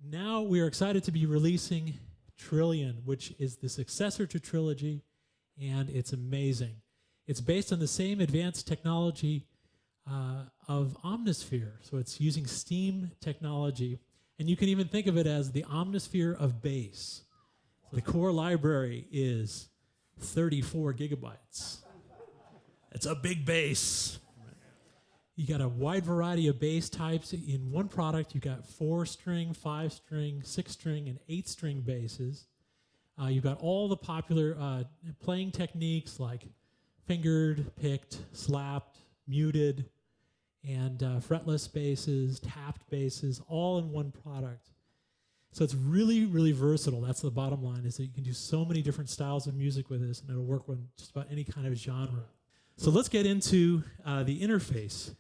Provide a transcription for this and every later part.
Now we are excited to be releasing Trilian, which is the successor to Trilogy, and it's amazing. It's based on the same advanced technology of Omnisphere, so it's using Steam technology, and you can even think of it as the Omnisphere of bass. The core library is 34 gigabytes. It's a big bass. You got a wide variety of bass types. In one product, you got 4-string, 5-string, 6-string, and 8-string basses. You've got all the popular playing techniques like fingered, picked, slapped, muted, and fretless basses, tapped basses, all in one product. So it's really, really versatile. That's the bottom line, is that you can do so many different styles of music with this, and it'll work with just about any kind of genre. So let's get into the interface.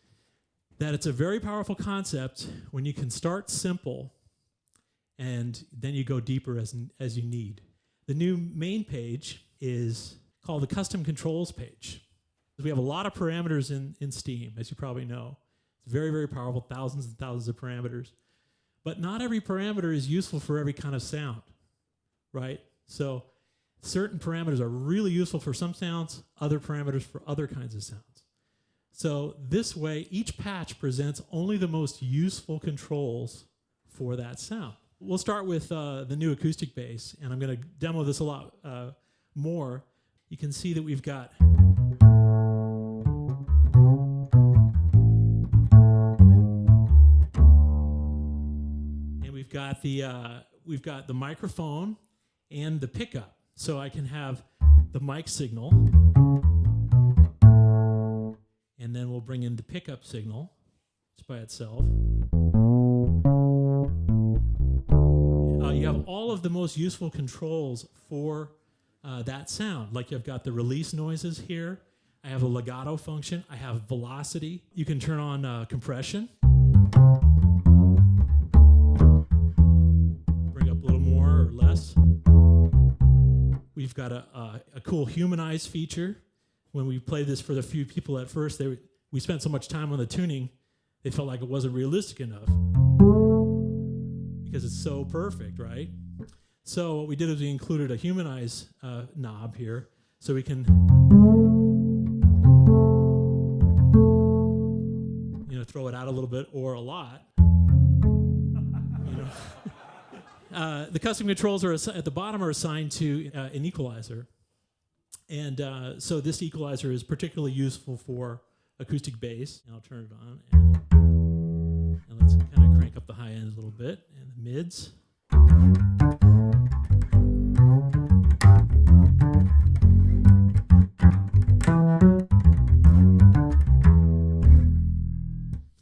That it's a very powerful concept when you can start simple and then you go deeper as you need. The new main page is called the custom controls page. We have a lot of parameters in Steam, as you probably know. It's very, very powerful, thousands and thousands of parameters. But not every parameter is useful for every kind of sound, right? So certain parameters are really useful for some sounds, other parameters for other kinds of sounds. So this way, each patch presents only the most useful controls for that sound. We'll start with the new acoustic bass, and I'm going to demo this a lot more. You can see that we've got we've got the microphone and the pickup. So I can have the mic signal, and then we'll bring in the pickup signal just by itself. You have all of the most useful controls for that sound. Like you've got the release noises here. I have a legato function. I have velocity. You can turn on compression. Bring up a little more or less. We've got a cool humanize feature. When we played this for the few people at first, we spent so much time on the tuning, they felt like it wasn't realistic enough because it's so perfect, right? So what we did is we included a humanize knob here, so we can throw it out a little bit or a lot. The custom controls are at the bottom are assigned to an equalizer. And so this equalizer is particularly useful for acoustic bass. And I'll turn it on. And let's kind of crank up the high end a little bit and the mids.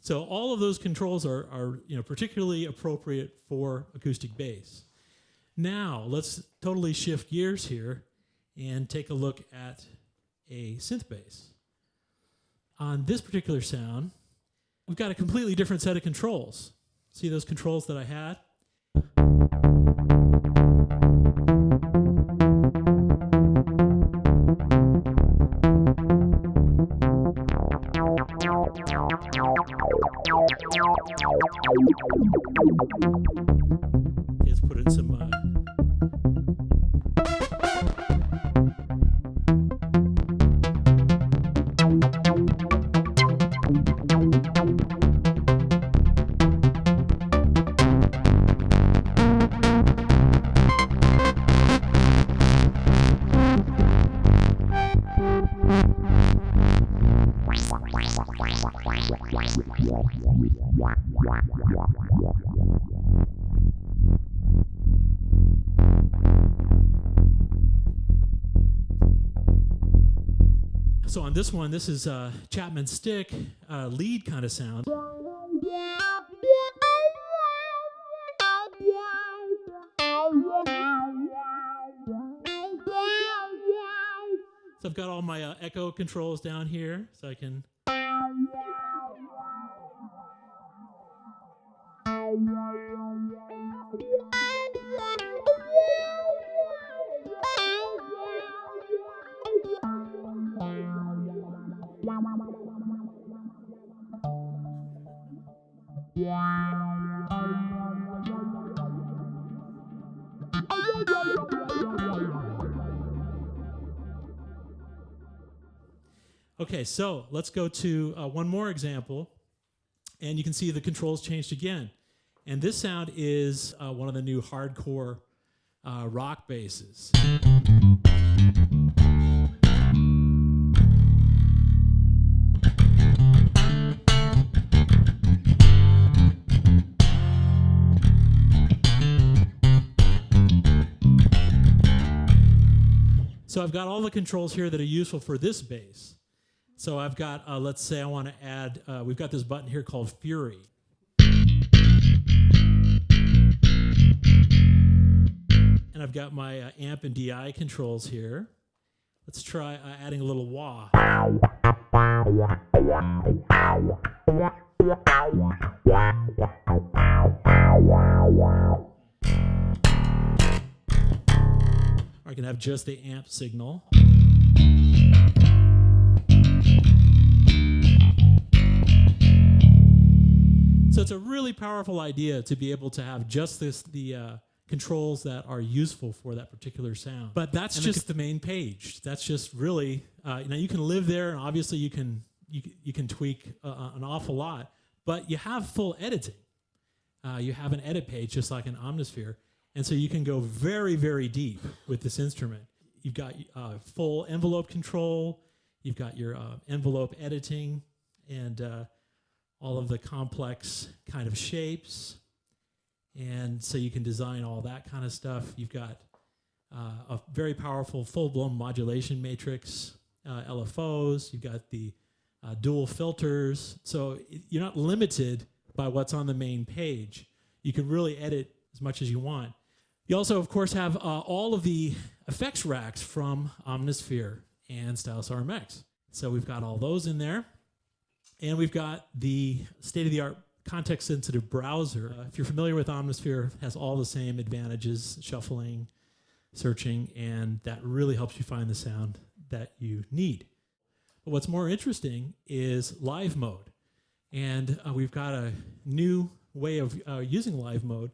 So all of those controls are particularly appropriate for acoustic bass. Now let's totally shift gears here and take a look at a synth bass. On this particular sound, we've got a completely different set of controls. See those controls that I had? Let's put in some So on this one, this is Chapman stick lead kind of sound. So I've got all my echo controls down here, so I can. Okay, so let's go to one more example, and you can see the controls changed again. And this sound is one of the new hardcore rock basses. So I've got all the controls here that are useful for this bass. So I've got, let's say I want to add, we've got this button here called Fury. And I've got my amp and DI controls here. Let's try adding a little wah. Or I can have just the amp signal. So it's a really powerful idea to be able to have just the controls that are useful for that particular sound. But that's just the main page. That's just really, you can live there, and obviously you can tweak an awful lot, but you have full editing. You have an edit page just like an Omnisphere, and so you can go very, very deep with this instrument. You've got full envelope control, you've got your envelope editing, and all of the complex kind of shapes. And so you can design all that kind of stuff. You've got a very powerful full-blown modulation matrix, LFOs. You've got the dual filters. So you're not limited by what's on the main page. You can really edit as much as you want. You also, of course, have all of the effects racks from Omnisphere and Stylus RMX. So we've got all those in there. And we've got the state-of-the-art context-sensitive browser. If you're familiar with Omnisphere, it has all the same advantages, shuffling, searching, and that really helps you find the sound that you need. But what's more interesting is live mode. And we've got a new way of using live mode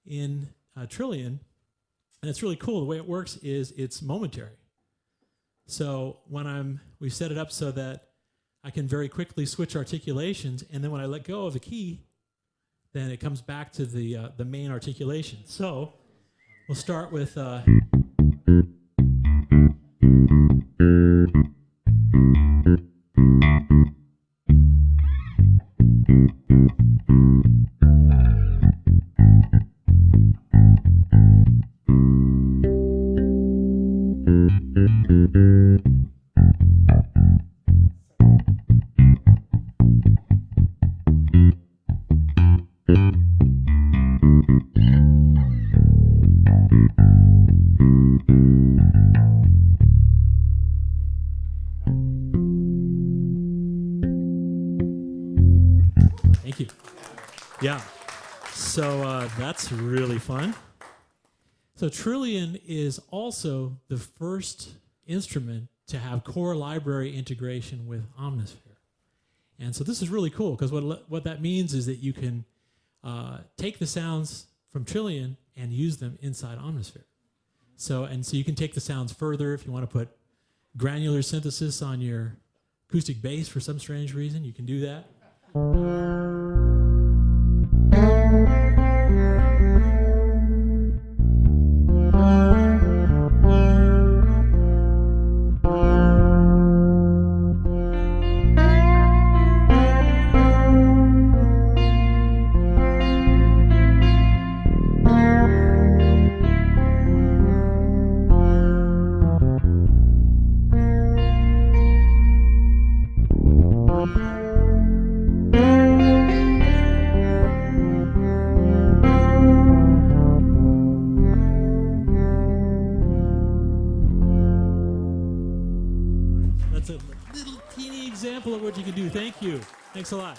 in Trilian, and it's really cool. The way it works is it's momentary. So when we set it up so that I can very quickly switch articulations, and then when I let go of the key, then it comes back to the main articulation. So we'll start with Thank you. Yeah. So that's really fun. So Trilian is also the first instrument to have core library integration with Omnisphere. And so this is really cool because what that means is that you can take the sounds from Trilian and use them inside Omnisphere. So you can take the sounds further if you want to put granular synthesis on your acoustic bass for some strange reason, you can do that. That's a little teeny example of what you can do. Thank you. Thanks a lot.